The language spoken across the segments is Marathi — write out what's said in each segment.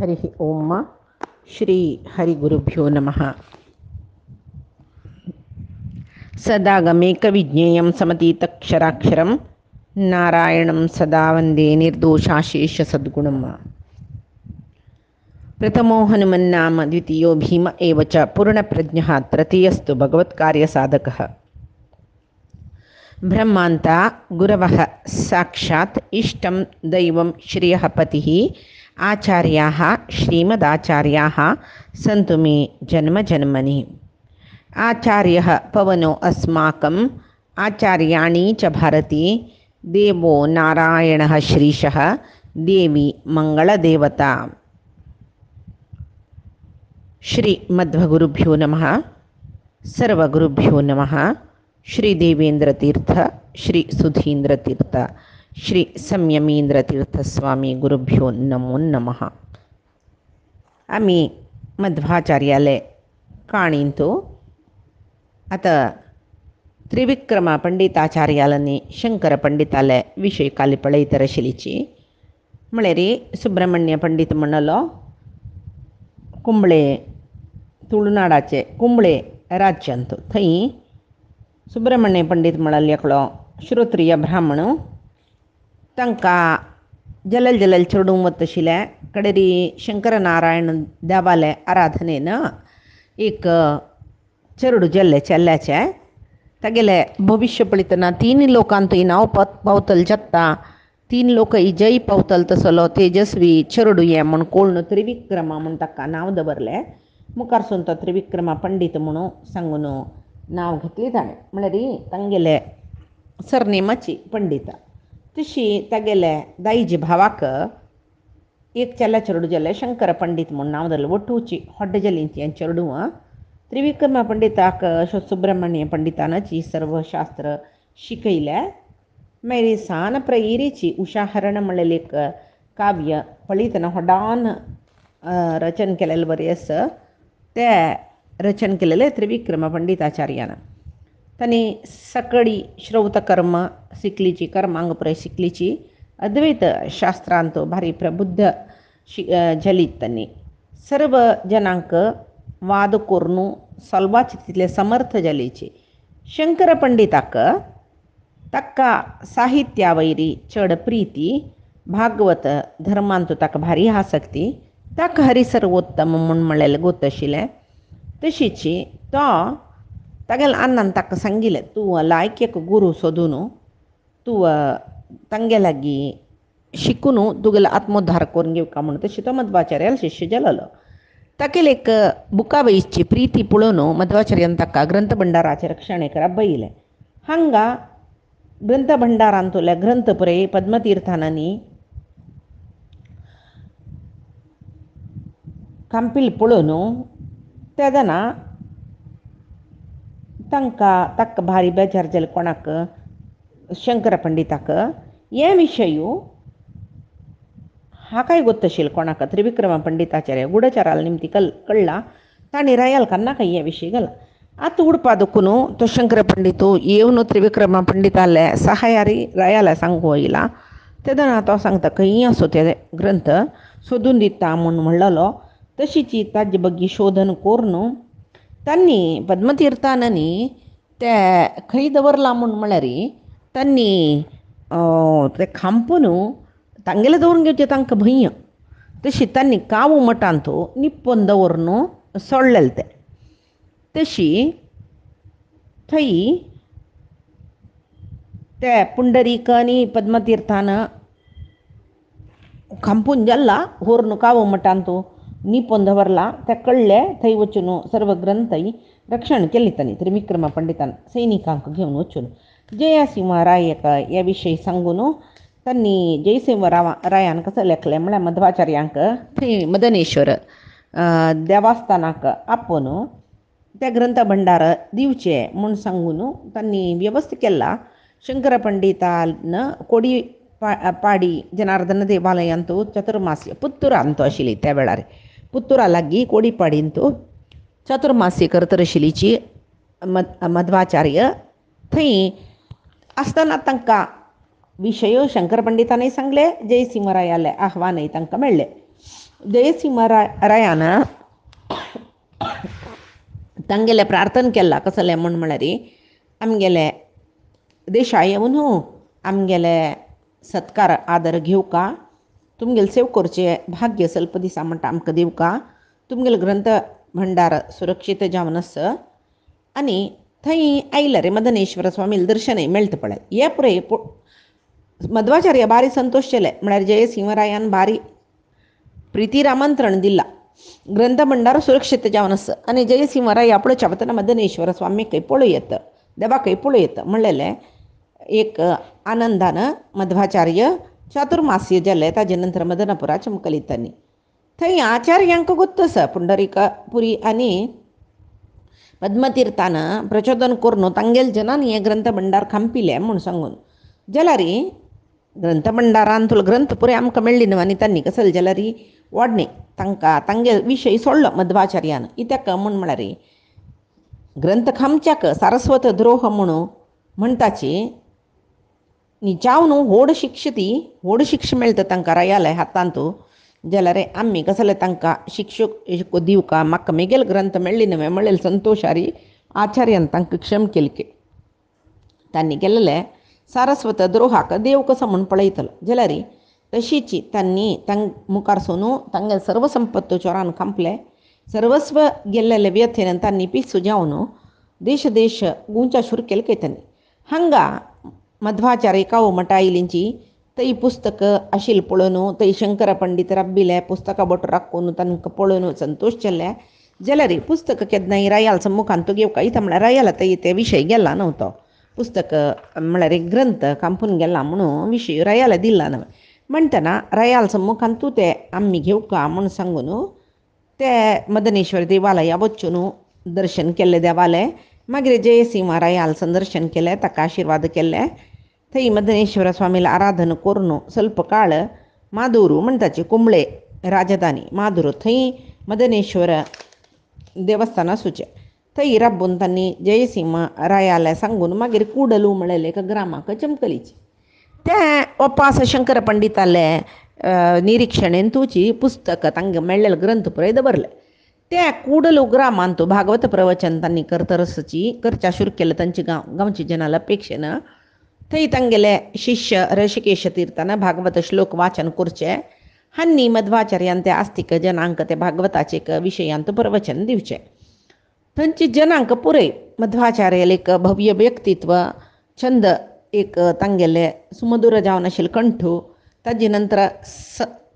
हरि ओम श्री हरिगुरुभ्यो नमः। सदागमेकविज्ञेयं समतीतक्षराक्षरं नारायणं सदा वन्दे निर्दोषाशेषसद्गुणम्। प्रथमो हनुमन्नाम द्वितीयो भीम एव च पूर्णप्रज्ञः तृतीयस्तु भगवत्कार्यसाधकः। ब्रह्मान्त गुरवः साक्षात् इष्टं दैवं श्रियः पतिः आचार्याः श्रीमदाचार्याः सन्तु मे जन्मजन्मनि। आचार्यः पवनो अस्माकम् आचार्याणि च भारती देवो नारायणः श्रीशः देवी मंगलदेवता। श्री मध्वगुरुभ्यो नमः। सर्वगुरुभ्यो नमः। श्री देवेंद्र तीर्थ, श्री सुधींद्र तीर्थ, श्री संयमींद्र तीर्थ स्वामी गुरुभ्यो नमो नमः. आम्ही मध्वाचार्यालय काणींतो आता त्रिविक्रम पंडिताचार्यालनी शंकर पंडितालय विषय काली पळयतर शिलीची म्हळ्यार सुब्रह्मण्य पंडित म्हणलो कुंबळे तुळुनाडाचे कुंबळे राज्य अंतू थंय सुब्रह्मण्य पंडित म्हळ्यार एकलो श्रोत्रिय ब्राह्मण तांकां जलल जलल चेडूं वता आशिल्लें कडेरी शंकरनारायण देवालय आराधनेन एक चेडूं जेल्लें चेल्ल्याचें तागेलें भविश्य पळयतना 3 लोकांतूय नांव पावतलें जाता 3 लोक जय पावतलो तसलो तेजस्वी चेडूं हें म्हूण कोण त्रिविक्रम म्हूण ताका नांव दवरलें. मुखारसून तो त्रिविक्रम पंडित म्हणून सांगून नांव घेतलें ताणें म्हळ्यार तांगेले सरनेमाची पंडिता. तशी तागेले दाईजी भावाक एक चेल्ल्या चेडूं जाल्लें शंकर पंडित म्हूण नांव दवरलें. वटूची हड्ड जाली ती चेडूं त्रिविक्रम पंडिताक सुब्रह्मण्य पंडितानच ही सर्व शास्त्र शिकयलें. मागीर सान प्रईरेची उषाहरण म्हणलेलें एक काव्य पळयतना व्हडान रचन केलेलें बरें आसा तें रचन केलेलें त्रिविक्रम पंडिताचार्यान. तांणी सकळी श्रौत कर्म शिकलीची कर्मांग पुराय शिकलीची अद्वैत शास्त्रांत भारी प्रबुद्ध जालीत. तांणी सर्व जनांक वाद करून सोलवाचे तितले समर्थ जालीची. शंकर पंडिताक ताका साहित्या वयरी चड प्रिती भागवत धर्मांत ताका भारी आसक्ती ताका हरिसर्वोत्तम म्हूण म्हणलेलें गोत आशिल्लें. तशीच तो तागेले अन्नान ताका सांगिल्लें तूं लायक एक गुरू सोदून तूं तांगे लागीं शिकून तुगेलो आत्मोद्धार करून घेवका म्हणून. तशी तो मध्वाचार्याल शिश्य जालोलो. तागेले एक बुकावयची प्रिती पळोवन मध्वाचार्यान ताका ग्रंथ भंडाराचें रक्षण आपयलें. हांगा ग्रंथ भंडारांतले ग्रंथ पुराय पद्मतीर्थानांनी कांपील पळोवन तेदना ताका भारी बेजार जालें. कोणाक शंकर पंडिताक हे विशय हाकाय गोत्त आशिल्लें कोणाक त्रिविक्रम पंडिताचार्य गुढचाराल निमती कळ्ळा. ताणी रायाल नाका हे विशय घाला. आतां उडपा दुखून तो शंकर पंडित येवन त्रिविक्रम पंडिताले सहायारी रायाला सांगू वयला. तेदना तो सांगता खंय आसूं ते ग्रंथ सोदून दिता म्हूण म्हणलेलो. तशीच ताजे बग्गी शोधन करून तांणी पद्मतीर्थांनी ते खंय दवरला म्हूण म्हळ्यार तांणी ते खांपून तांगेले दवरून घेवचें तांकां भंय. तशी तांणी कावू मठांत निप्पन दवरून सोडलेलें तें. तशी थंय ते पुंडरीक आनी पद्मतीर्थान खांपून जाल्ला व्हरून कावू मठांत निपोवन दवरला. तें कळ्ळें. थंय वचून सर्व ग्रंथय रक्षण केली तांणी त्रिविक्रम पंडितान सैनिकांक घेवन वचून. जयसिंहरायाक हे विशय सांगून तांणी जयसिंहरायान कसो लेखलें म्हळ्यार मध्वाचार्यांक थंय मदनेश्वर देवस्थानाक आपोवन ते ग्रंथ भंडार दिवचे म्हूण सांगून तांणी व्यवस्था केला. शंकर पंडितान कोडी पाडी जनार्दन देवालयांत चतुर्मासी पुत्तुरांत आशिल्ली त्या वेळार पुत्तुरा लागीं कोडीपाडींत चतुर्मासी करतर आशिल्लीची मध्वाचार्य थंय आसतना तांकां विशय शंकर पंडितानय सांगले जयसिंहरायाले आव्हानय तांकां मेळ्ळें. जयसिंहरायान तांगेले प्रार्थना केला कसले म्हण म्हळ्यार आमगेले देशा येवन आमगेले सत्कार आदर घेवका तुमगेले सेव करचे भाग्य स्वल्प दिसा म्हणटा आमकां दिवका तुमगेलो ग्रंथ भंडार सुरक्षीत जावन आस आनी थंय आयल्यार मदनेश्वर स्वामील दर्शनय मेळटा पळय हे पुरे मध्वाचार्य भारी संतोश केले म्हळ्यार जयसिंहरायान भारी प्रितीर आमंत्रण दिला ग्रंथ भंडार सुरक्षीत जावन आस आनी जयसिंहराय आपणच्या वतना मदनेश्वर स्वामी खंय पळयत देवा खंय पळयत म्हणलेले एक आनंदान मध्वाचार्य चातुर्मास्य जाले ताजे नंतर मदनपुरा चमकली तांणी थंय आचार्यांक गोत्त आसा पुंडरीकपुरी आनी पद्मतीर्थान प्रचोदन करून तांगेल जनांनी हे ग्रंथ भंडार खांपिले म्हूण सांगून जाल्यार ग्रंथ भंडारान तुला ग्रंथ पुरे आमकां मेळ्ळी न्हू आनी तांणी कसले जाल्यार वाडणे तांकां तांगे विशय सोडलो मध्वाचार्यान कित्याक म्हळ्यार ग्रंथ खामच्याक सारस्वत द्रोह म्हणून म्हणटाची न्ही जावन व्हड शिक्षा मेळटा तांकां रायाले हातांत जाल्यार आमी कसले तांकां शिक्षक दिवका म्हाका मेगेल ग्रंथ मेळ्ळी न्हय म्हणलेले संतोशारी आचार्यान तांकां क्षम केले तांणी केलेले सारस्वत द्रोहाक देव कसो म्हूण पळयतलो जाल्यार तशीच तांणी मुखार सोनू तांगे सर्व संपत्त चोरान खांपले सर्वस्व गेल्लेले व्यथेन तांणी पिसू जावन देश देश गुंचा शुरू केले तांणी हांगा मध्वाचार्य काव मठ आयलींची थंय पुस्तक आशिल्लें पळोवन थंय शंकर पंडीत राब्बिले पुस्तकां बोट राखून तांकां पळोवन संतोश केले जाल्यार पुस्तक केन्नाय रायाल सम्मुखान तूं घेवका इथं म्हळ्यार रायाला थंय ते विशय गेला नव्हतो पुस्तक म्हळ्यार एक ग्रंथ कांपून गेला म्हणून विशय रायाला दिला न्हय म्हणटना रायाल सम्मुखान तूं ते आमी घेवका म्हूण सांगून ते मदनेश्वर देवालया वचून दर्शन केल्ले देवालय मागीर जयसिंहरायाल संदर्शन केलें ताका आशिर्वाद केले थंय मदनेश्वर स्वामीला आराधन करून ಸ್ವಲ್ಪ काळ मादूरू म्हणटाची कुंबळे राजधानी मादूरू थंय मदनेश्वर देवस्थान आसूचें थंय राबून तांणी जयसिंहरायाला सांगून मागीर कुडलू म्हणलेले एका ग्रामाक चमकलीची ते उपास शंकर पंडिताले निरीक्षणेन तुची पुस्तक तांगे मेळ्ळेले ग्रंथ पुरय दवरले ते कुडलू ग्रामांत भागवत प्रवचन तांणी करच्या सुरू केलें तांचे गांवच्या जनाला अपेक्षेन थंय तांगेले शिष्य ऋषिकेश तीर्थान भागवत श्लोक वाचन करचे हांनी मध्वाचार्यान ते आस्तिक जनांक ते भागवताचे एक विशयांत प्रवचन दिवचे थंयची जनांक पुरय मध्वाचार्याल एक भव्य व्यक्तित्व छंद एक तांगेले सुमधुर जावन आशिल्ले कंठ ताजे नंतर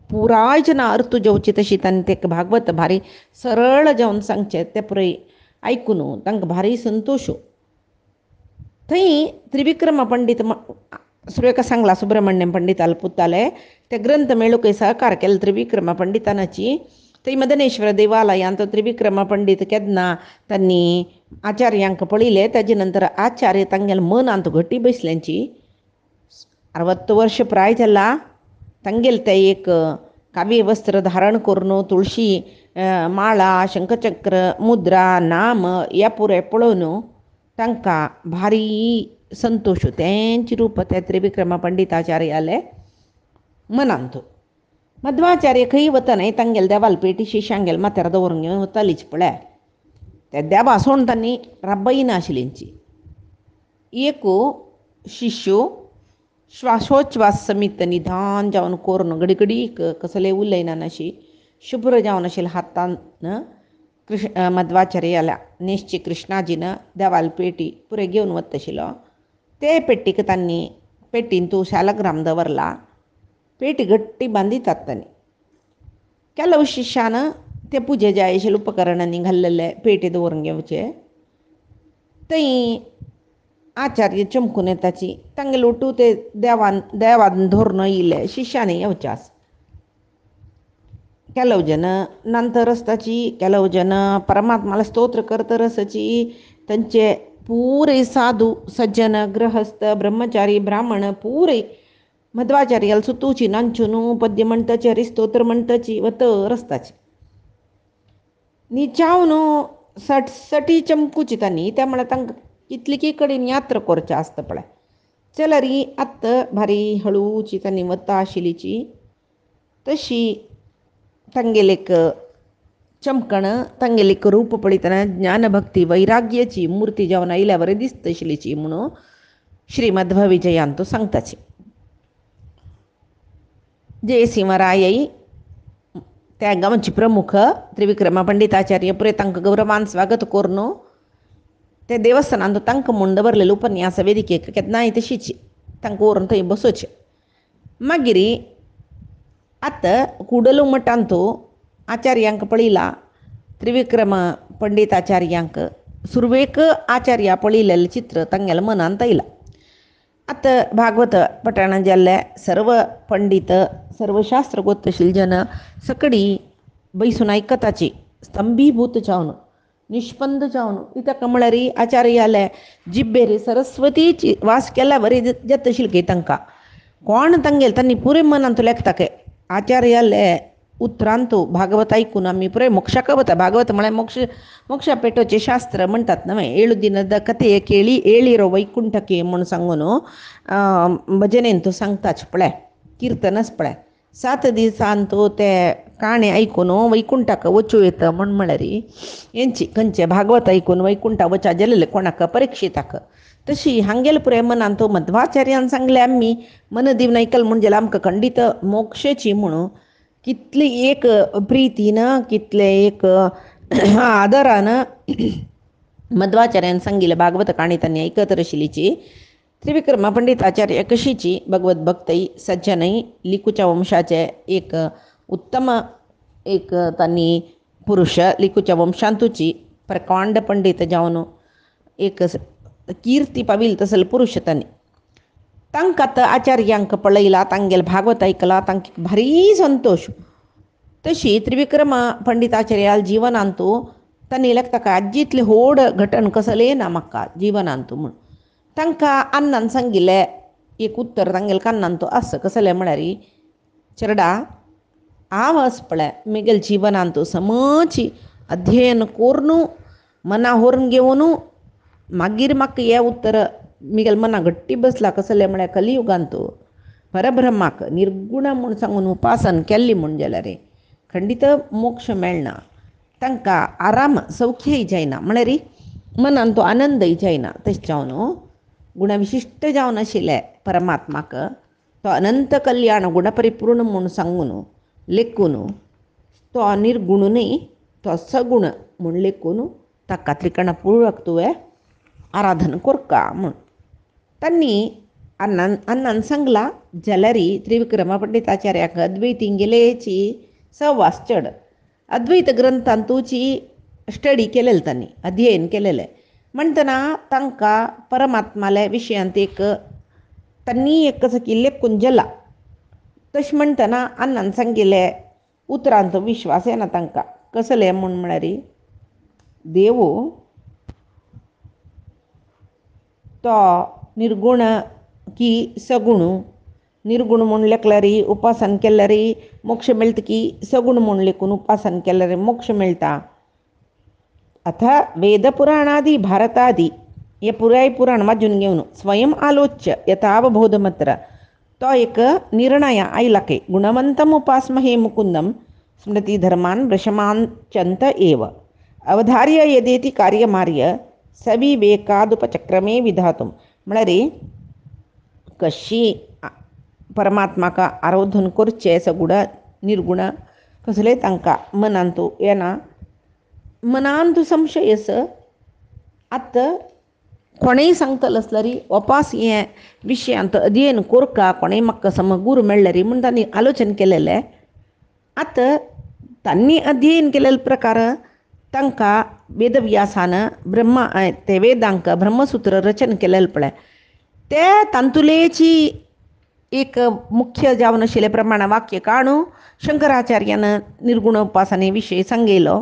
पुराय जना अर्थ जेवची तशी तांणी ते भागवत भारी सरळ जावन सांगचे ते पुरय आयकून तांकां भारी संतोश थंय त्रिविक्रम पंडित सुरेख सांगला सुब्रमण्यम पंडिताल पुताले ते ग्रंथ मेळूक सहकार केले त्रिविक्रम पंडितानाची थंय मदनेश्वर देवालयांत त्रिविक्रम पंडित केन्ना तांणी आचार्यांक पळयले ताजे नंतर आचार्य तांगेले मनांत घट्टी बसल्यांची 60 वर्ष प्राय जाला तांगेले ते एक काव्य वस्त्र धारण करून तुळशी माळा शंखचक्र मुद्रा नाम या पुरे पळोवन तांकां भारी संतोश तेंचे रूप ते त्रिविक्रम पंडिताचार्याले मनांत मध्वाचार्य खंय वतना तांगेले देवाल पेटी शिश्यांगेले माथ्यार दवरून घेवन वतालीच पळय ते देवा सोडून तांणी राबयना आशिल्लींची एक शिष्य श्वासोच्छ्वास समीत निधान जावन करून घडीक कसले उलयना अशी शुभ्र जावन आशिल्ल्या हातान मध्वाचार्याला नेश्ची कृष्णाजीन देवाल पेटी पुरे घेवन वता आशिल्लो ते पेटीक तांणी पेटीन तूं शालग्राम दवरला पेटी गट्टी बांदितात तांणी केलो शिश्यान ते पुजे जाय आशिल्ले उपकरणांनी घाल्लेले पेटी दवरून घेवचे थंय आचार्य चमकून येताची तांगे लोटू ते देवान धरून येयले शिश्यानी येवचे आसा ಕೆಲವು ಜನ ನಂತರ ರಸ್ತಾची ಕೆಲವು ಜನ ಪರಮಾತ್ಮಲ ಸ್ತೋತ್ರ करता रसाची ತಂಚೆ पूरे साधू सज्जन गृहस्थ ब्रह्मचारी ब्राह्मण पूरे मध्वाचार्याल सुतूची नांचून पद्य म्हणटाची हरिस्तोत्र म्हणटाची वत रस्ताची न्ही सटी चमकूची तांणी त्या म्हळ्यार तांकां कितलीकी कडेन यात्रा करचें आसता पळय जाल्यार ही आत्त भारी हळूची तांणी वता आशिल्लीची तशी तांगेल एक चमकण, तांगेल एक रूप पळयतना ज्ञानभक्ती वैराग्याची मुर्ती जावन आयल्या बरें दिसता आशिल्लीची म्हणून श्रीमध्व विजयान तो सांगताची. जयसिंहरायई त्या गांवचे प्रमुख त्रिविक्रमा पंडिताचार्य पुरे तांकां गौरवान स्वागत करून ते देवस्थानांत तांकां म्हूण दवरलेले उपन्यास वेदिकेक केन्नाय तशीच तांकां व्हरून थंय बसोवचें. मागीर आतां कुडलो मठांत आचार्यांक पळयला, त्रिविक्रम पंडिताचार्यांक सुरवेक आचार्या पळयलेलें चित्र तांगेल्या मनांत आयलां. आतां भागवत पठण जाल्ले सर्व पंडित सर्व शास्त्र गोत्तशील जन सकडी बैसून आयकताची स्तंभीभूत जावन निष्पंद जावन इतक म्हळ्यार आचार्याले जिब्बेर सरस्वतीची वास केल्या बरी जत आशिल्ली तांकां. कोण तांगेले तांणी पुरे मनांत लेखताके आचार्याले उतरांत भागवत आयकून आमी पुरे मोक्षाक वता. भागवत म्हळ्यार मोक्षा पेटोवचें शास्त्र म्हणटात न्हय. 7 दिनದ कथे केळी ಏಳಿರೋ वैकुंठके म्हूण सांगून भजनेन तो सांगताच पळय, किर्तनच पळय. 7 दिसांत ते काणे आयकून वैकुंठाक वचूं येता म्हूण म्हळ्यार हेंची खंयचे भागवत आयकून वैकुंठा वचा जालेले कोणाक परीक्षिताक. तशी हांगेल पुरे मनांत मध्वाचार्यान सांगले आमी मन दिवन आयकल म्हणजे आमकां खंडीत मोक्षाची म्हणून कितली एक प्रितीन कितले एक आदरान मध्वाचार्यान सांगिल्लें भागवत काणी तांणी आयकत आशिल्लीची. त्रिविक्रमा पंडिताचार्य कशीची भगवत भक्तई सज्जनई लिकूच्या वंशाचे एक उत्तम एक तांणी पुरुष लिकूच्या वंशांतूची प्रकांड पंडित जावन एक कीर्ती पाविल तसले पुरुष तांणी. तांकां आतां आचार्यांक पळयला, तांगेले भागवत आयकला, तांकां भारी संतोश. तशी त्रिविक्रम पंडिताचार्याल जिवनांत तांणी लेखताका आज्जीतले व्हड घटन कसले ना म्हाका जिवनांत म्हूण. तांकां अन्नान सांगिल्लें एक उत्तर तांगेले कान्नांत आसा कसलें म्हळ्यार चेडा हांव आस पळय म्हगेल्या जिवनांत समची अध्ययन करून मना व्हरून घेवन मागीर म्हाका हें उत्तर म्हगेल्या मना घट्टी बसला कसलें म्हळ्यार कलियुगांत परब्रह्माक निर्गुण म्हूण सांगून उपासन केल्ली म्हूण जाल्यार खंडीत मोक्ष मेळना. तांकां आराम सौख्यय जायना म्हळ्यार मनान तो आनंदय जायना. तशें जावन गुणविशिश्ट जावन आशिल्ले परमात्माक तो अनंत कल्याण गुणपरिपूर्ण म्हूण सांगून लेखून तो निर्गुणूय तो सगुण म्हूण लेखून ताका त्रिकणपूर्वक तुवें आराधन करका म्हूण तांणी अन्नान सांगला. जाल्यार त्रिविक्रम पंडिताचार्याक अद्वैती गेलेची सहवास चड. अद्वैत ग्रंथांतूची स्टडी केलेलें तांणी अध्ययन केलेलें म्हणटना तांकां परमात्माले विशयांत एक तांणी एक कसो की लेखून जाला. तशें म्हणटना अन्नान सांगिल्लें उतरांत विश्वास येना तांकां कसलें म्हूण म्हळ्यार देव तो निर्गुण की सगुण. निर्गुण म्हूण लेखल्यार उपासन केल्यार मोक्ष मेळटा की सगुण म्हूण लेखून उपासन केल्यार मोक्ष मेळटा. आता वेदपुराणादी भारतादी हे पुराय पुराण वाजून घेवन स्वयं आलोच्य यथावबोधमत्र तो एक निर्णय आयला की गुणवंतम उपासमहे मुकुंदम स्मृतिधर्मान वृषमांचंत एव अवधार्य यदेति कार्यमार्य सविवेकादुपचक्रमे विधातुम. म्हळ्यार कशी परमात्माका आराधन करचें सगुण निर्गुण कसलें तांकां मनांत येना. मनांत संशय आसा. आतां कोणेय सांगतलो आसल्यार वपास हें विशयांत अध्ययन करका कोणेय म्हाका सम गुरू मेळ्ळारी म्हूण तांणी आलोचन केलेलें. आतां तांणी अध्ययन केलेले प्रकार तांकां वेदव्यासान ते वेदांक ब्रह्मसूत्र रचन केलेलें पळय ते तांतुलेची एक मुख्य जावन आशिल्ले प्रमाण वाक्य काणू शंकराचार्यान निर्गुण उपासने विशयी सांगयलो.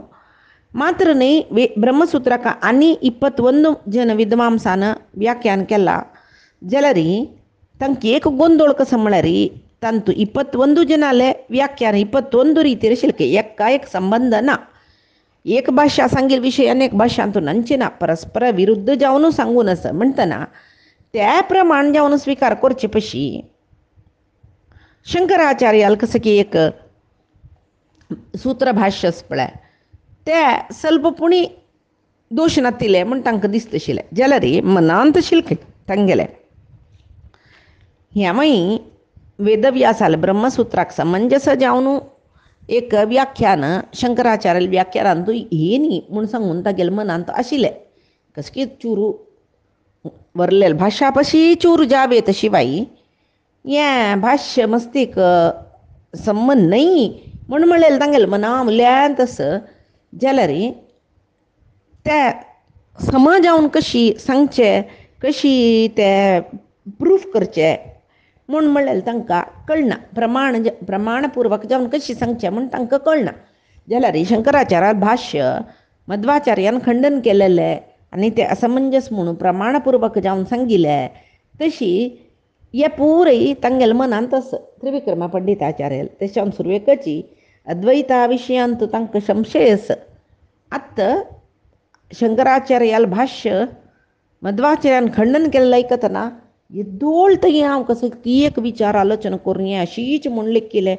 मात्र न्ही ब्रह्मसूत्राक आनी 21 जन विद्वांसान व्याख्यान केला जाल्यार तांकां एक गोंदळ कसो म्हळ्यार तांतू 21 जनाले व्याख्यान 21 रितीर आशिल्ले एका एक संबंध ना. एक भाशा सांगील विशय अनेक भाशांतून नंचे ना परस्पर विरुद्ध जावन सांगून आसा म्हणटना त्या प्रमाण जावन स्विकार करचे पशी शंकराचार्याल कसं की एक सूत्रभाष्यच पळय ते ಸ್ವಲ್ಪ पुणी दोश नातिले म्हण तांकां दिसतशिले जाल्यार मनांत शिलके तांगेले ह्या माई वेदव्यासाल ब्रह्मसूत्राक समंजस जावन एक व्याख्यान शंकराचार्य व्याख्यानांतू हे न्ही म्हूण सांगून तागेले मनांत आशिल्लें कशें की चुरू वरलेले भाशा पशी चूर जावे तशी बाई हें भाष्य मस्तीक संबंध नाही म्हण म्हणलेलें तांगेले मना उल्यान तसं जाल्यार ते समा जावन कशी सांगचें कशी ते प्रूफ करचें म्हूण म्हणलेलें तांकां कळना प्रमाणपूर्वक जावन कशी सांगचें म्हूण तांकां कळना जाल्यार शंकराचार्यान भाष्य मध्वाचार्यान खंडन केलेलें आनी ते असमंजस म्हणून प्रमाणपूर्वक जावन सांगिल्लें तशी हे पुरय तांगेले मनांत तसं त्रिविक्रम पंडिताचार्याल तेच्यान सुरवेकची अद्वैता विशयांत तांकां संशय आसा आत्त शंकराचार्याल भाष्य मध्वाचार्यान खंडन केल्लें आयकतना येदोळ तरी हांव कसो ती एक विचार आलोचना करून हें अशीच म्हूण लेखिल्लें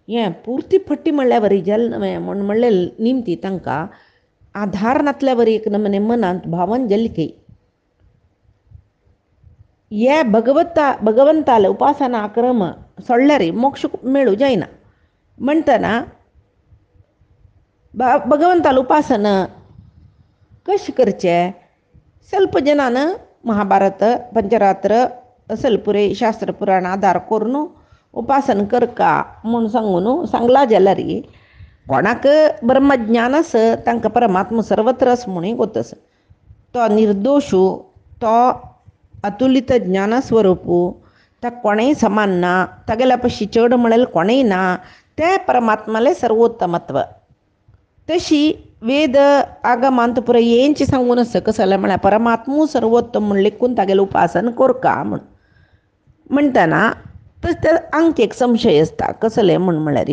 हें पुर्ती फट्टी म्हणल्यार बरी जल्म म्हूण म्हणलें निमती तांकां आधार नातल्या बरी एक नमने मनांत भावन जल्ली हे भगवंताले उपासना क्रम सोडल्यार मोक्ष मेळूं जायना म्हणटना भगवंताल उपासना कशें करचें ಸ್ವಲ್ಪ जनान महाभारत पंचरात्र सलपुरे शास्त्र पुराण आधार करून उपासन करका म्हूण सांगला जाल्यार कोणाक ब्रह्मज्ञान आसा तांकां परमात्मा सर्वत्र आसा म्हणून गोतस तो निर्दोशू तो अतुलित ज्ञान स्वरूपू ताका कोणेय समान ना तागेल्या पशी चड म्हणलें कोणेय ना ते परमात्माले सर्वोत्तमत्व तशी वेद आगमांत पुरो येंची सांगून आसा कसं जाल्यार म्हळ्यार परमात्मू सर्वोत्तम म्हण लेखून तागेलें उपासन करका म्हूण म्हणटना हांगा एक संशय आसता कसले म्हूण म्हळ्यार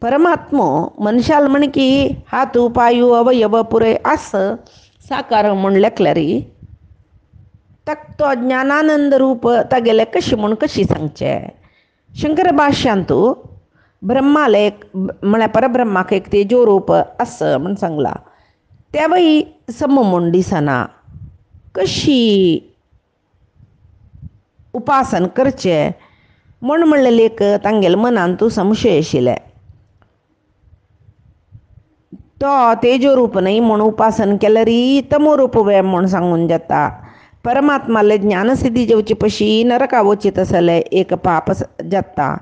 परमात्मो मनशाल म्हण की हातू पायू अवयव पुरे आस साकार म्हूण लेखल्यार ताका तो ज्ञानानंद रूप तागेलें कशें म्हूण कशी सांगचें शंकर भाश्यांतू ब्रह्माले म्हळ्यार परब्रह्माक एक तेजो रूप आसा म्हूण सांगला तेवय सम म्हूण दिसना कशी उपासन करचें म्हूण म्हणलें एक तांगेले मनांतू संशय आशिल्लें तो तेजो रूप न्हय म्हूण उपासन केल्यार तमो रूप वे म्हूण सांगून जाता परमात्माले ज्ञानसिद्धी जेवचे पशी नरका वचीत आसले एक पाप जाता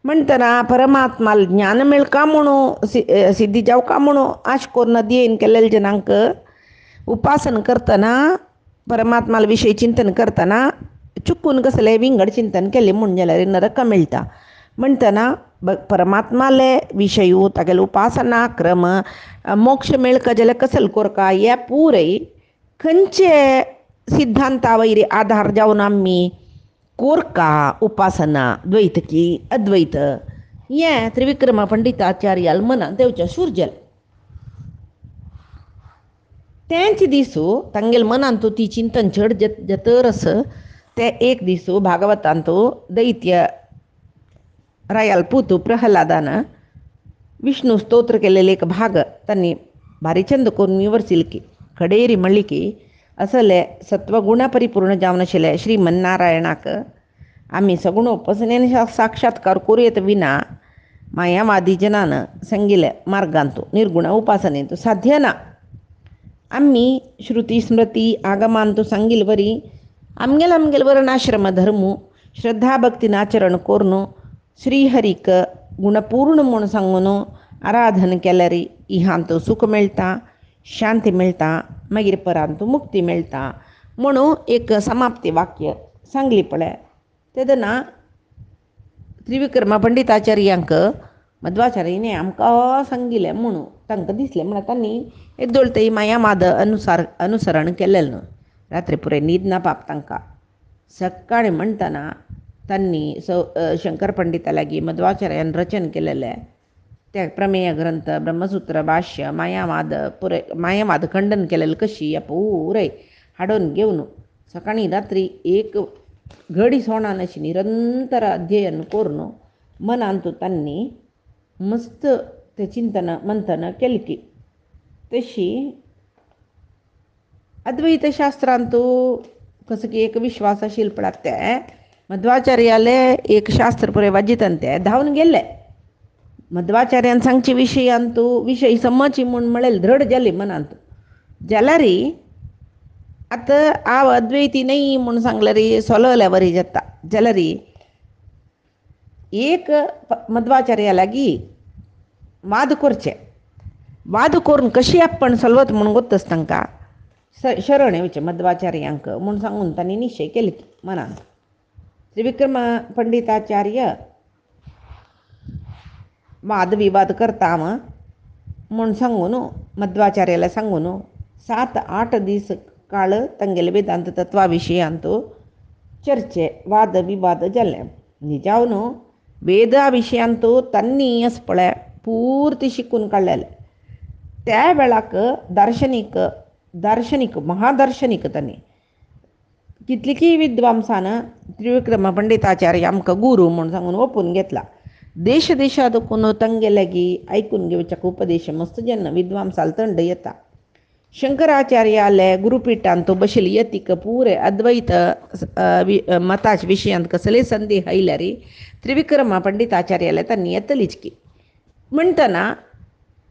म्हणटना परमात्माला ज्ञान मेळका म्हणून सिद्धी जावका म्हणून आश करून नदयेन केलेल्या जनांक उपासन करतना परमात्माला विशयी चिंतन करतना चुकून कसलें विंगड चिंतन केलें म्हूण जाल्यार नरका मेळटा म्हणटना परमात्माले विशयू तागेले उपासना क्रम मोक्ष मेळका जाल्यार कसले करका हे पुरय खंयचे सिद्धांता वयरी आधार जावन आमी कोरका उपासना द्वैत की अद्वैत हें त्रिविक्रम पंडिताचार्याल मनांत येवचें सुरजेलें तेंच दिसू तांगेले मनांतू ती चिंतन चड जतर आस ते एक दिसू भागवतांतू दैत्य रायाल पुतू प्रहलादान विष्णू स्तोत्र केलेले एक भाग तांणी भारी चंद करून विवरसिल्ले की कडेरी म्हणली की असले सत्वगुण परिपूर्ण जावन आशिल्ले श्रीमन्नारायणाक आमी सगुण उपासनेन साक्षात्कार करूं येता विना मायावादी जनान सांगिल्ले मार्गांतू निर्गुण उपासनेंतू साध्य ना आमी श्रुती स्मृती आगमांतू सांगिल्ले वरी आमगेले वर्णाश्रम धर्मू श्रद्धा भक्तीन आचरण करून श्रीहरीक गुणपूर्ण म्हूण सांगून आराधन केल्यार इहांतू सुख मेळटा शांती मेळटा मागीर परांतू मुक्ती मेळटा म्हणून एक समाप्ती वाक्य सांगली पळय तेदना त्रिविक्रम पंडिताचार्यांक मध्वाचार्यान आमकां सांगिल्लें म्हणून तांकां दिसलें म्हळ्यार तांणी एक दोळतई मायावाद अनुसरण केलेलें न्हू रात्री पुरे न्हीद ना पाप तांकां सकाळीं म्हणटना तांणी शंकर पंडिता लागीं मध्वाचार्यान रचन केलेलें ते प्रमेय ग्रंथ ब्रह्मसूत्र भाष्य मायावाद खंडन केलेलें कशी हे पुरय हाडून घेवन सकाळीं रात्री एक घडी सोणान निरंतर अध्ययन करून मनांतू तांणी मस्त ते चिंतन मंथन केली की तशी अद्वैतशास्त्रांतू कसं की एक विश्वासाशील पडते मध्वाचार्याले एक शास्त्र पुरे वाजितन ते धावून गेले मध्वाचार्यान सांगचे विषयांतू विषय समची म्हणून मिळेल दृढ झाले मनांतू जाल्यारी आता आव अद्वैती नाही म्हणून सांगलं री सोलवल्यावरी जाता जाल्यारी एक मध्वाचार्या लागी वाद करचे वाद करून कशी आपण सलवत म्हणून गोतच तांकां शरण येवचे मध्वाचार्यांक म्हणून सांगून तांणी निश्चय केले मनांत त्रिविक्रम पंडिताचार्य वाद विवाद करता म्हणून सांगून मध्वाचार्याला सांगून 7-8 दीस काळ तांगेले वेदांत तत्वाविशयांतू चर्चे वाद विवाद जाले निजावन वेदा विशयांतू तन्नी असपळे पूर्ती शिकून काढलेले त्या वेळाक दार्शनिक महादार्शनिक त्यांनी कितलीकी विद्वांसान त्रिविक्रम पंडिताचार्य आमकां गुरू म्हणून सांगून ओपून घेतला देश देशादून तंगे लागी ऐकून घेवच्याक उपदेश मस्त जेन्ना विद्वांसाल थंड येता शंकराचार्याले गुरुपीठांत बशिल यतीक पुरे अद्वैत मताच विशयांत कसले संदेह आयल्यारी त्रिविक्रम पंडिताचार्याले तांणी येतलीच की म्हणटना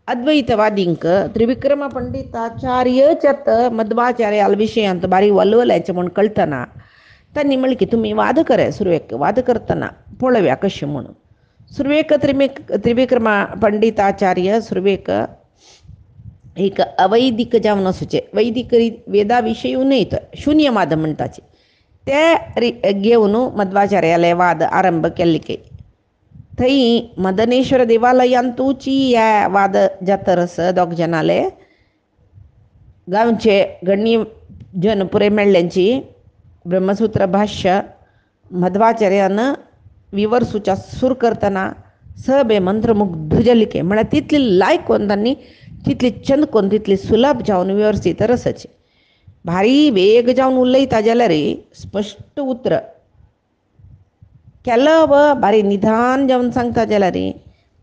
अद्वैतवादींक त्रिविक्रम पंडिताचार्यच्यात मध्वाचार्याल विशयांत बारी वलवल्याचें म्हूण कळतना तांणी म्हणलें की तुमी वाद करे सुरवेक वाद करतना पळोवया कशें म्हणून सुरवेक त्रिविक्रम पंडिताचार्य सुरवेक एक अवैदिक जावन वचचे वैदिक वेदा विशयू न्हय शून्यवाद म्हणटाचे ते घेवन मध्वाचार्याले वाद आरंभ केले की थंय मदनेश्वर देवालयांतूची ह्या वाद जातरस दोग जनाले गांवचे गण्य जन पुरे मेळ्ळ्यांची ब्रह्मसूत्र भाष्य मध्वाचार्यान विवर्सूच्या सूर करतना सबे मंत्रमुग्ध जालीके म्हळ्यार तितली लायक कोन्न तांणी तितली चंद कोन्न तितली सुलभ जावन व्यवस्थीत रसची भारी वेग जावन उलयता जाल्यार स्पश्ट उतर केलं व बारी निधान जावन सांगता जाल्यार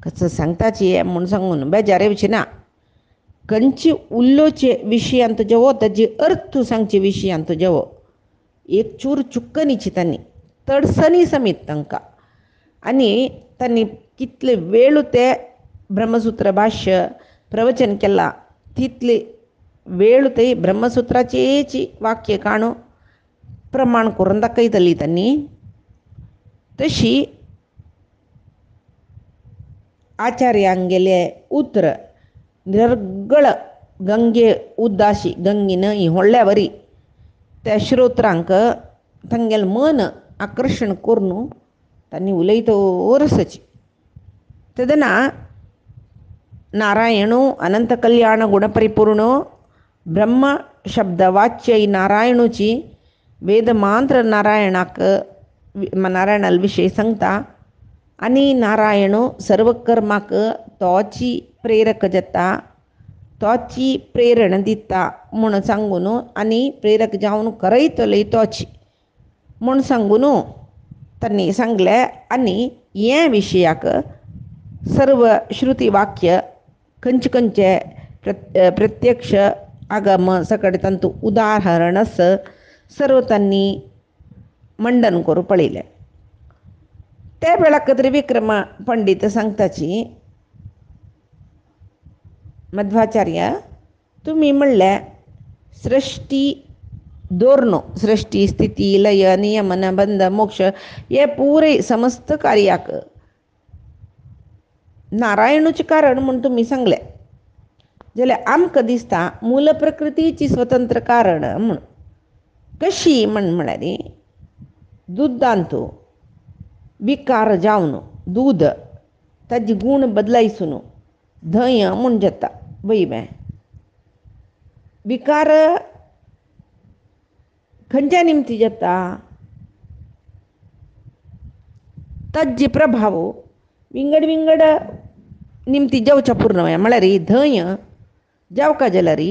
कसं सांगताची म्हणून सांगून बेजार येवची ना खंयची उल्लोचे विशयांत जेवो ताजी अर्थ सांगचे विशयांत जेवो एक चूर चुक्कनीची तांणी तडसणी समीत तांकां आनी तांणी कितले वेळ ते ब्रह्मसूत्र भाष्य प्रवचन केला तितले वेळ ते ब्रह्मसूत्राचेची वाक्य काणू प्रमाण करून दाखयतली तांणी तशी आचार्यांगेले उतर निर्गळ गंगे उद्दाशी गंगेन व्हडल्या त्या श्रोत्रांक तांगेल मन आकर्शण करून तांणी उलयतो रसची तेदना नारायणू अनंत कल्याण गुणपरिपूर्ण ब्रह्म शब्द वाच्य नारायणूची वेदमांत्र नारायणाक नारायणाल विशय सांगता आनी नारायणू सर्व कर्माक तोची प्रेरक जाता तोची प्रेरण दिता म्हूण सांगून आनी प्रेरक जावन करयतली तोची म्हूण सांगून तांणी सांगले आनी हे विशयाक सर्व श्रुती वाक्य खंयचे खंयचे प्रत्यक्ष आगम सकट तंतू उदाहरणस सर्व तांणी मंडन करून पळयलें त्या वेळाक त्रिविक्रम पंडित सांगताची मध्वाचार्य तुमी म्हणलें सृष्टी दोरनो सृष्टी स्थिती लय नियमन बंध मोक्ष हे पुरे समस्त कार्याक नारायणूचें कारण म्हूण तुमी सांगलें जाल्यार आमकां दिसता मूल प्रकृतीची स्वतंत्र कारण म्हूण कशी म्हळ्यार दुदांतू विकार जावन दूद ताजी गूण बदलायसून धंय म्हूण जाता वैबे विकार खंयच्या निमती जाता ताजे प्रभाव विंगड विंगड निमती जावच्या पूर्ण म्हळ्यार धंय जावका जाल्यार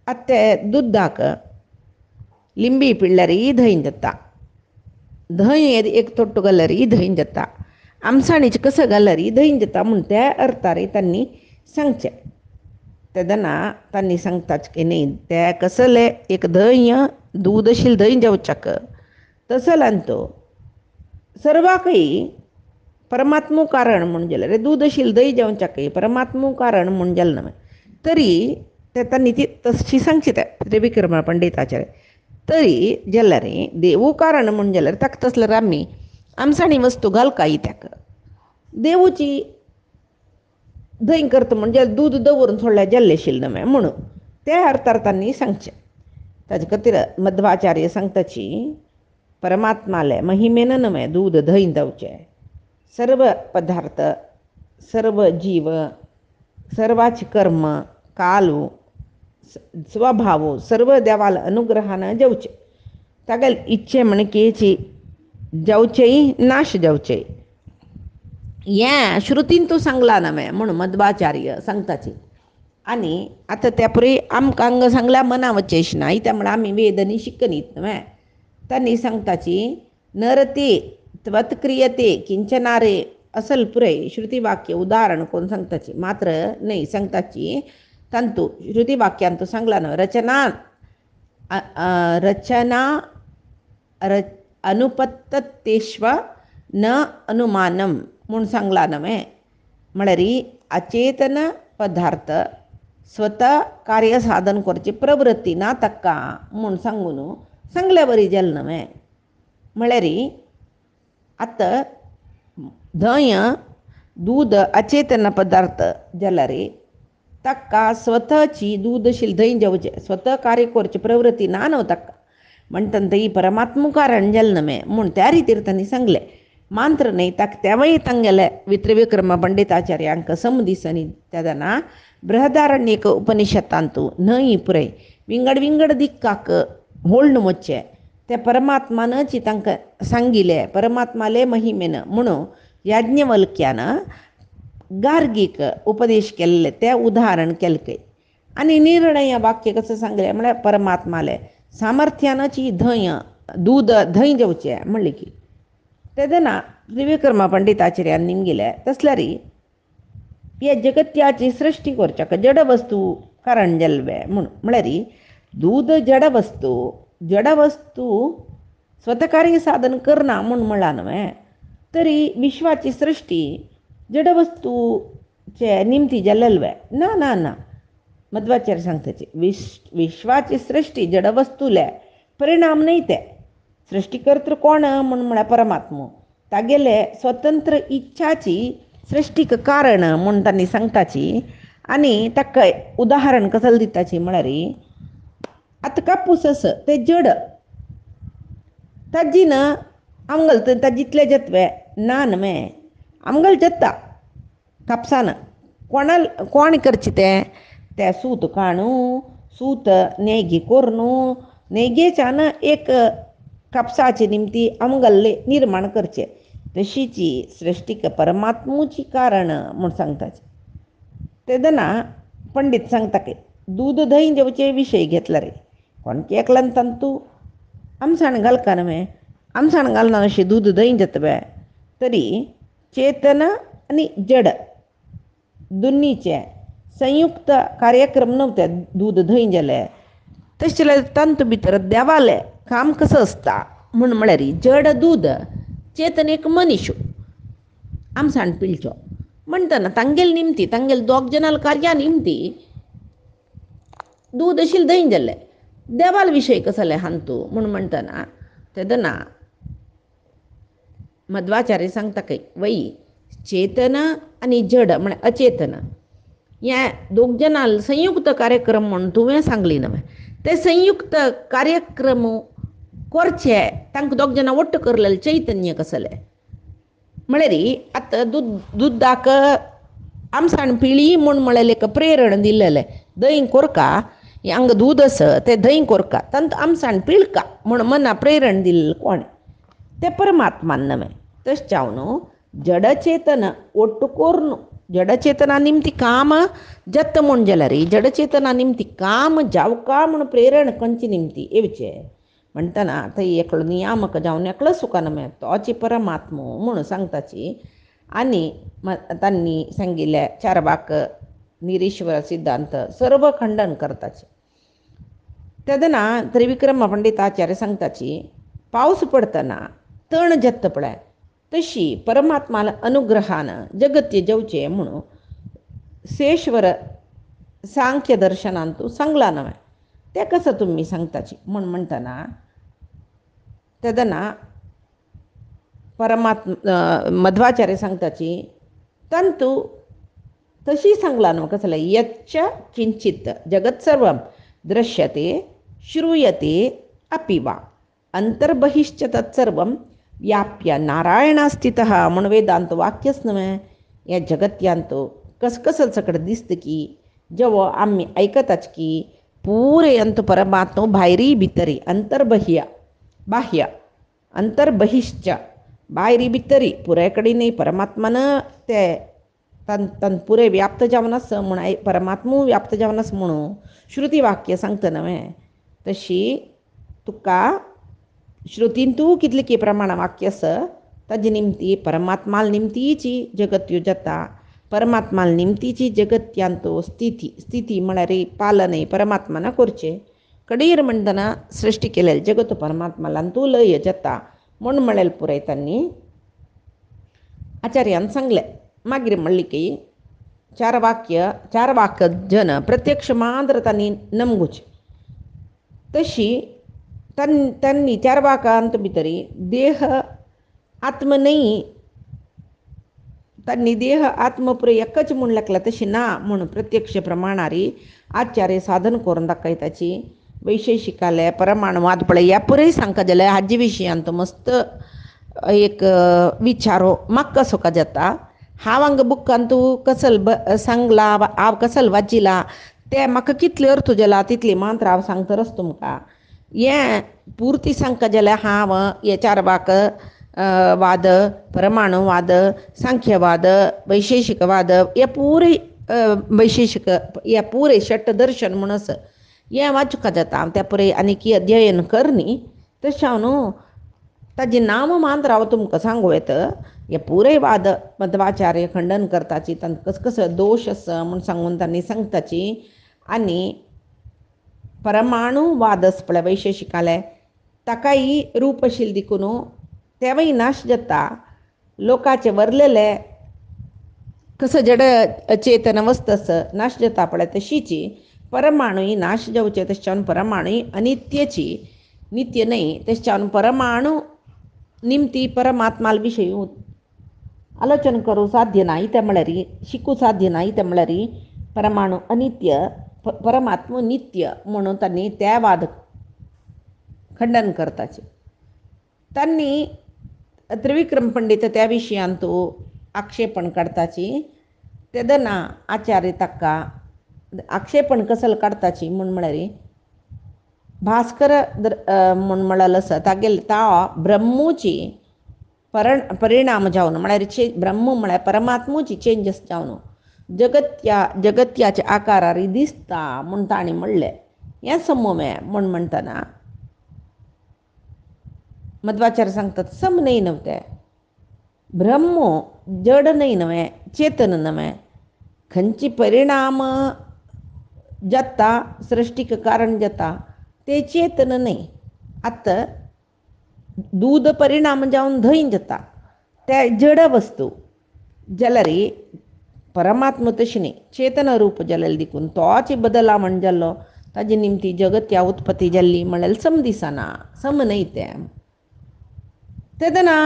आत्ते दुदाक लिंबी पिळ्ळ्यार धंय जाता धंय एक तोट्टू घाल्यार धंय जाता आमसाणीचे कसं घालरी धंय जाता म्हूण त्या अर्थारे त्यांनी सांगचे तेदना त्यांनी सांगताच की नाही त्या कसले एक धंय दूध आशिल्लें धंय जेवच्याक तसं तो सर्वा काही परमात्मू कारण म्हूण गेले रे दूध आशिल्लें धंय जेवच्याकय परमात्मू कारण म्हूण गेलें न्हय तरी ते त्यांनी ती तशी सांगची ते त्रिविक्रम पंडिताचार्य तरी जाल्यार देवू कारण म्हूण जाल्यार ताका तसल्यार आमी आमसाणी वस्तू घालकाय ताका देवूची धंय करता म्हणजे दूध दवरून सोडल्यार जाल्लें आशिल्लें न्हय म्हणून त्या अर्थार त्यांनी सांगचें ताजे खातीर मध्वाचार्य सांगताची परमात्माले महिमेन न्हय दूध धंय दवचें सर्व पदार्थ सर्व जीव सर्वाचे कर्म कालू स्वभाव सर्व देवाला अनुग्रहानं जेवचे तागेल इच्छे म्हण केची जेवचेय नाश जेवचे हें श्रुतीन तूं सांगला न्हय म्हणून मध्वाचार्य सांगताची आनी आतां त्या परी आमकां हांगा सांगल्या मना वचेश ना त्या म्हण आमी वेदनी शिकनीत न्हय त्यांनी सांगताची नरते त्वत क्रियते किंचनारे असल पुरय श्रुतीवाक्य उदाहरण कोण सांगताची मात्र नाही सांगताची तंतु श्रुतीवाक्यांतू सांगला न्हय रचना अनुपत्ततेष्व न अनुमानम म्हूण सांगला न्हय म्हळ्यार अचेतन पदार्थ स्वता कार्य साधन करची प्रवृत्ती ना ताका म्हूण सांगून सांगल्या बरी जालें न्हय म्हळ्यार आतां धंय दूध अचेतन पदार्थ जाल्यार ताका स्वताची दूध आशिल्लें धंय जेवचें स्वता कार्य करची प्रवृत्ती ना न्हय ताका म्हणटन ही परमात्मू कारण जालें न्हय म्हूण त्या रितीर तांणी सांगलें मात्र न्हय ताका तेवय तांगेले त्रिविक्रम पंडिताचार्यांक समदिसनी तेदना बृहदारण्यक उपनिषदांतू न्हय पुरय विंगड विंगड दिक्काक होळण वच्चें ते परमात्मानच तांकां सांगिल्लें परमात्माले महिमेन म्हणून याज्ञवल्क्यान गार्गीक उपदेश केल्ले ते उदाहरण केलें आनी निर्णय वाक्य कसं सांगलें म्हळ्यार परमात्माले सामर्थ्यानच ही धंय दूध धंय जेवचें म्हणलें की तेदना त्रिविक्रम पंडिताचार्यान निमगेलें तसल्यार हे जगत्याची सृश्टी करच्याक जड वस्तू कारण जाल्ले म्हळ्यार दूध जड वस्तू स्वतकार्य साधन करना म्हूण म्हणला न्हय तरी विश्वाची सृश्टी जड वस्तूचे निमती जाल्ले ना ना ना मध्वाचार्य सांगताची विश्वाची सृष्टी जड वस्तूले परिणाम नाही ते सृष्टीकर्तृ कोण म्हूण म्हळ्यार परमात्मो तागेले स्वतंत्र इच्छाची सृष्टीक कारण म्हूण तांणी सांगताची आनी ताका उदाहरण कसले दिताची म्हळ्यार आतां कापूस आसा ते जड ताजी न आमगल ताजितले जत्वे ना न्हय आमगल जत्ता कापसान कोण करचे ते सूत काणू सूत नेगी कोरनू नेगेच्यान एक कापसाची निमती आमगल्ले निर्माण करचे तशीची सृष्टीक परमात्मूची कारण म्हूण सांगताचे तेदना पंडित सांगता की दूध धंय जेवचे विशय घेतला रे कोण केकलन तंतू आमसाण घालका न्हय आमसाण घालना अशें दूध धंय जातवे तरी चेतन आनी जड दोनीचे संयुक्त कार्यक्रम नव्हते दूध धंय जाले तशें जाल्यार तंतू भितर देवाले काम कसं आसता म्हूण म्हळ्यार जड दूध चेतन एक मनीस आमसाण पिळचो म्हणटना तांगेल निमती तांगेल दोग जनाल कार्या निमती दूध आशिल्लें धंय जाल्लें देवाल विशय कसले हांतू म्हूण म्हणटना तेदना मध्वाचार्य सांगता की वय चेतन आनी जड म्हळ्यार अचेतन हे दोग जनाल संयुक्त कार्यक्रम म्हूण तुवें सांगली न्हय ते संयुक्त कार्यक्रम करचे तांकां दोग जाणां ಒಟ್ಟು करलेलें चैतन्य कसलें म्हळ्यार आतां दुदाक आमसाण पिळी म्हूण म्हळेलें एक प्रेरण दिलेलें धंय कोरका हांगा दूद आसा तें धंय कोरका तांत आमसाण पिळका म्हूण मना प्रेरण दिल्लें कोण ते परमात्मान न्हय तशें जावन जडचेतन ಒಟ್ಟು कोरनु जडचेतना निमती काम जत्त म्हूण जाल्यार जडचेतना निमती काम जावका म्हूण प्रेरण खंयची निमती येवचे म्हणटना थंय एकलो नियामक जावन एकलो सुखान मेळटा तोची परमात्मो म्हूण सांगताची आणि त्यांनी सांगितल्या चारवाक निरीश्वर सिद्धांत सर्व खंडन करताचे. तेदना त्रिविक्रम पंडिताचार्य सांगताची पाऊस पडतना तण जत्त पडाय तशी परमात्माला अनुग्रहानं जगत्य जेवचे म्हणून शेश्वर सांख्य दर्शनांतू सांगला नव्हे. ते कसं तुम्ही सांगताची म्हणून म्हणताना तेदना मध्वाचार्य सांगताची तंतु तशी सांगला न्हू कसलं यच्च किंचित जगत सर्व दृश्यते श्रूयते अपि वा अंतर्बहिश्च तत्सर्व व्याप्य नारायणास्थित म्हणून वेदांत वाक्यच नव्हे. या जगत्यांतो कसं सगळं दिसतं की जेव्हा आम्ही ऐकताच की पुरे अंत परमात्मा भायरी भितरी अंतर्बह्य बाह्य अंतर्बहिश्च बाहेरी भितरी पुऱ्याकडे नाही परमात्मानं ते तन पुरे व्याप्त जावनस म्हणून परमात्मा व्याप्त जावनस म्हणून श्रुती वाक्य सांगतं नव्हे. तशी तुका श्रुतीन तू कितली की प्रमाण वाक्य आसा ताजे निमती परमात्माल निमतीची जगत यो जाता. परमात्माल निमतीची जगत्यांतो स्थिती म्हळ्यार पालनय परमात्माना करचे. कडेर म्हणटना सृष्टी केलेले जगत परमात्माला तू लय जाता म्हण म्हळेल पुराय त्यांनी आचार्यान सांगले. मागीर म्हणली की चार वाक्य जन प्रत्यक्ष मात्र त्यांनी नमगुचे. तशी त्यांनी चार वाकांत भितरी देह आत्म नाही त्यांनी देह आत्म पुरे एकच म्हूण लागला तशी ना म्हणून प्रत्यक्ष प्रमाणारी आचार्य साधन करून दाखयताची. वैशेषिकाले परमाणुवाद पळय ह्या पुरे सांगता जाल्यार हाजे विशयांत मस्त एक विचारो म्हाका सोका जाता. हांव हांगा बुकान तूं कसल सांगला हांव कसल वाचिला ते म्हाका कितले अर्थ जाला तितले मात्र हांव सांगतरच तुमकां. हें पुर्ती सांगता जाल्यार हांव हे चार वाक वाद परमाणुवाद सांख्यवाद वैशेषिकवाद हे पुरे वैशेषिक हे पुरे षट दर्शन म्हणस हें वाचूंक जाता. हांव त्या पुरे आनीक अध्ययन करनी तशें हांव न्हू ताजें नांव मात्र हांव तुमकां सांगूं येता. हे पुरे वाद मध्वाचार्य खंडन करताची तांकां कसो दोश आसा म्हूण सांगून तांणी सांगताची. आनी परमाणुवादस पळय वैशेषिकाले ताकाय रूप आशिल्ले देखून तेवय नाश जाता. लोकाचे वरलेले कसं जड चेतन वस्तस नाश जाता पळय तशीची परमाणूय नाश जावचे. तशें परमाणूय अनित्यची नित्य नाही. तशें परमाणू निमती परमात्माल विशयी आलोचन करूं साध्य नाही. ते म्हळ्यार शिकूं साध्य नाही. ते म्हळ्यार परमाणू अनित्य परमात्मा नित्य म्हणून तांणी त्या वाद खंडन करताचे. तांणी त्रिविक्रम पंडित त्या विशयांत आक्षेपण काडताची. तेदना आचार्य ताका आक्षेपण कसल काडताची म्हूण म्हळ्यार भास्कर म्हूण म्हळेलें आसा तागेले ता ब्रह्मूची परिणाम जावन म्हळ्यार ब्रह्म म्हळ्यार परमात्माची चेंजीस जावन जगत्याच्या आकारार दिसता म्हूण ताणें म्हणलें. हें समोमें म्हूण म्हणटना मध्वाचार्य सांगतात सम नाही नव्हते. ब्रह्म जड नाही नव्हे चेतन नव्हे. खंयची परिणाम जाता सृष्टीक कारण जाता ते चेतन नाही. आतां दूध परिणाम जावन धंय जाता ते जड वस्तू जाल्यार परमात्मा तशी न्ही चेतन रूप जालेले देखून तोच बदलावण जाल्लो ताजे निमती जगत ह्या उत्पत्ती जाल्ली म्हळ्यार सम दिसना सम न्हय तें. तेदना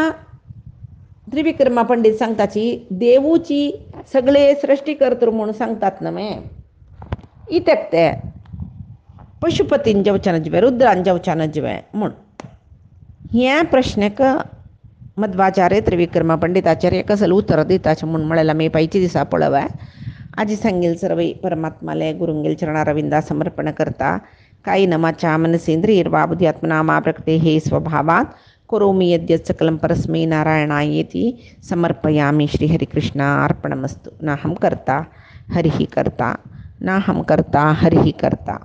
त्रिविक्रमा पंडित सांगताची देवूची सगळे सृष्टी करतर म्हणून सांगतात न्हय. इत्याक ते पशुपतीन जेवच्यान जिवे रुद्रान जेवच्यान जिवे म्हूण ह्या प्रश्नाक मध्वाचार्य त्रिविक्रमा पंडिताचार्य कसं उत्तर दिताचें म्हूण म्हळ्यार आमी पायचे दिसा पळोवया. आजी सांगेल सर्व परमात्माले गुरुंगेल चरणारविंदा समर्पण करता. कायेन वाचा मनसेंद्रियैर्वा बुद्ध्यात्मना मा प्रकृते हे स्वभावात् करोमि यद्यत् सकलं परस्मै नारायणायेति समर्पयामि. श्रीहरिकृष्णार्पणमस्तु. नाहं कर्ता हरिः कर्ता नाहं कर्ता हरिः कर्ता.